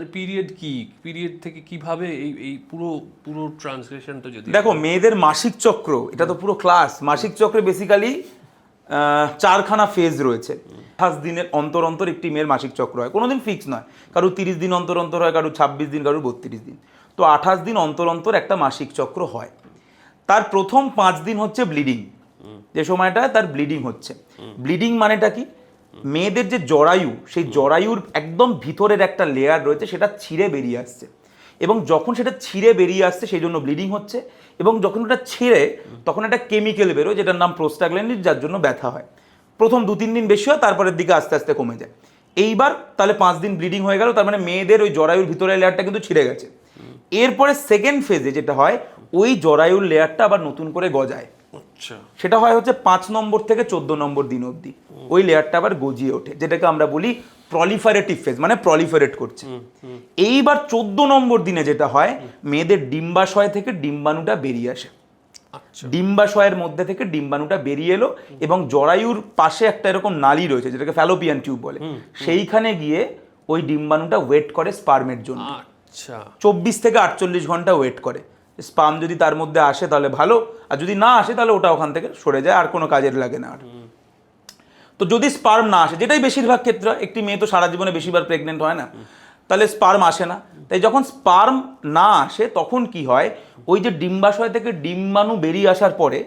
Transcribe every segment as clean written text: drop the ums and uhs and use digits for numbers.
মানে পিরিয়ড থেকে কিভাবে এই পুরো পুরো ট্রান্সলেশনটা যদি দেখো মেয়েদের মাসিক চক্র, এটা তো পুরো ক্লাস। মাসিক চক্রে বেসিক্যালি 4খানা ফেজ রয়েছে। 28 দিনের অন্তর অন্তর একটি মেয়ের মাসিক চক্র হয়, কোনোদিন ফিক্স নয়, কারো 30 দিন অন্তর অন্তর হয়, কারো 26 দিন, কারো 32 দিন। তো 28 দিন অন্তর অন্তর একটা মাসিক চক্র হয়। তার প্রথম 5 দিন হচ্ছে ব্লিডিং, যে সময়টা তার ব্লিডিং হচ্ছে। ব্লিডিং মানেটা কি? মেয়েদের যে জরায়ু, সেই জরায়ুর একদম ভিতরের একটা লেয়ার রয়েছে, সেটা ছিঁড়ে বেরিয়ে আসছে, এবং যখন সেটা ছিঁড়ে বেরিয়ে আসছে সেই জন্য ব্লিডিং হচ্ছে, এবং যখন ওটা ছিঁড়ে তখন একটা কেমিক্যাল বেরোয় যেটার নাম প্রোস্টাগ্ল্যান্ডিন, যার জন্য ব্যথা হয়। প্রথম 2-3 দিন বেশি হয়, তারপরের দিকে আস্তে আস্তে কমে যায়। এইবার তাহলে 5 দিন ব্লিডিং হয়ে গেল, তার মানে মেয়েদের ওই জরায়ুর ভিতরের লেয়ারটা কিন্তু ছিঁড়ে গেছে। এরপরে সেকেন্ড ফেজে যেটা হয়, ওই জরায়ুর লেয়ারটা আবার নতুন করে গজায়। আচ্ছা, সেটা হয় হচ্ছে 5 নম্বর থেকে 14 নম্বর দিন অবধি ওই লেয়ারটা আবার গজিয়ে ওঠে, যেটাকে আমরা বলি প্রলিফারেটিভ ফেজ, মানে প্রলিফারেট করছে। এইবার 14 নম্বর দিনে যেটা হয়, মেয়েদের ডিম্বাশয় থেকে ডিম্বাণুটা বেরিয়ে আসে। আচ্ছা, ডিম্বাশয়ের মধ্যে থেকে ডিম্বাণুটা বেরিয়ে এলো, এবং জরায়ুর পাশে একটা এরকম নালী রয়েছে যেটাকে ফ্যালোপিয়ান টিউব বলে, সেইখানে গিয়ে ওই ডিম্বাণুটা ওয়েট করে স্পার্মের জন্য। আচ্ছা, 24 থেকে 48 ঘন্টা ওয়েট করে। স্পার্ম যদি তার মধ্যে আসে তাহলে ভালো, আর যদি না আসে তাহলে ওটা ওখান থেকে সরে যায়, আর কোনো কাজের লাগে না আর। তো যদি স্পার্ম না আসে, যেটাই বেশিরভাগ ক্ষেত্রে, একটি মেয়ে তো সারা জীবনে বেশিবার প্রেগনেন্ট হয় না, তাহলে স্পার্ম আসে না। তাই যখন স্পার্ম না আসে তখন কি হয়, ওই যে ডিম্বাশয় থেকে ডিম্বাণু বেরিয়ে আসার পরে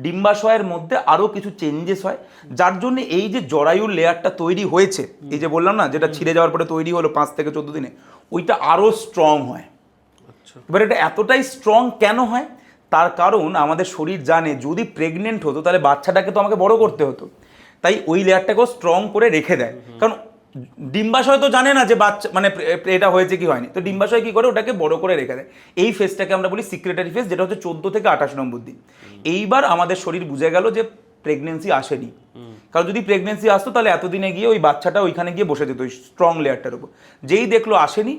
ডিম্বাশয়ের মধ্যে আরও কিছু চেঞ্জেস হয়, যার জন্য এই যে জরায়ুর লেয়ারটা তৈরি হয়েছে, এই যে বললাম না যেটা ছিঁড়ে যাওয়ার পরে তৈরি হলো 5 থেকে 14 দিনে, ওইটা আরও স্ট্রং হয়। এবার এটা এতটাই স্ট্রং কেন হয়? তার কারণ আমাদের শরীর জানে যদি প্রেগনেন্ট হতো তাহলে বাচ্চাটাকে তো আমাকে বড় করতে হতো, তাই ওই লেয়ারটাকেও স্ট্রং করে রেখে দেয়। কারণ ডিম্বাশয় তো জানে না যে বাচ্চা মানে এটা হয়েছে কি হয়নি, তো ডিম্বাশয় কি করে, ওটাকে বড় করে রেখে দেয়। এই ফেজটাকে আমরা বলি সিক্রেটারি ফেজ, যেটা হচ্ছে 14 থেকে 28 নম্বর দিন। এইবার আমাদের শরীর বুঝে গেল যে প্রেগনেন্সি আসেনি, কারণ যদি প্রেগনেন্সি আসতো তাহলে এতদিনে গিয়ে ওই বাচ্চাটা ওইখানে গিয়ে বসে যেত ওই স্ট্রং লেয়ারটার উপর। যেই দেখলো আসেনি,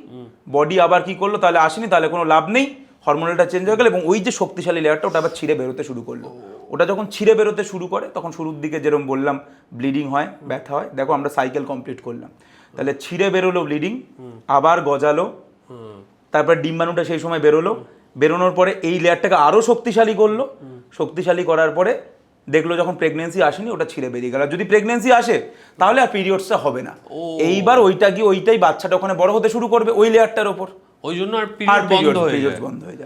বডি আবার কি করলো, তাহলে আসেনি, তাহলে কোনো লাভ নেই, হরমোনালটা চেঞ্জ হয়ে গেল, এবং ওই যে শক্তিশালী লেয়ারটা ওটা আবার ছিঁড়ে বেরোতে শুরু করলো। ওটা যখন ছিঁড়ে বেরোতে শুরু করে তখন শুরুর দিকে যেরকম বললাম ব্লিডিং হয়, ব্যথা হয়। দেখো আমরা সাইকেল কমপ্লিট করলাম, তাহলে ছিঁড়ে বেরোলো ব্লিডিং, আবার গজালো, তারপর ডিম্বাণুটা সেই সময় বেরোলো, বেরোনোর পরে এই লেয়ারটাকে আরও শক্তিশালী করলো, শক্তিশালী করার পরে দেখলো যখন প্রেগনেন্সি আসেনি, ওটা ছিঁড়ে বেরিয়ে গেল। যদি প্রেগনেন্সি আসে তাহলে আর পিরিয়ডসটা হবে না। এইবার ওইটা গিয়ে ওইটাই বাচ্চাটা ওখানে বড় হতে শুরু করবে ওই লেয়ারটার ওপর, ওই জন্য আর আর পিরিয়ড বন্ধ হয়ে পিরিয়ডস যায়। বন্ধ হয়ে যায়।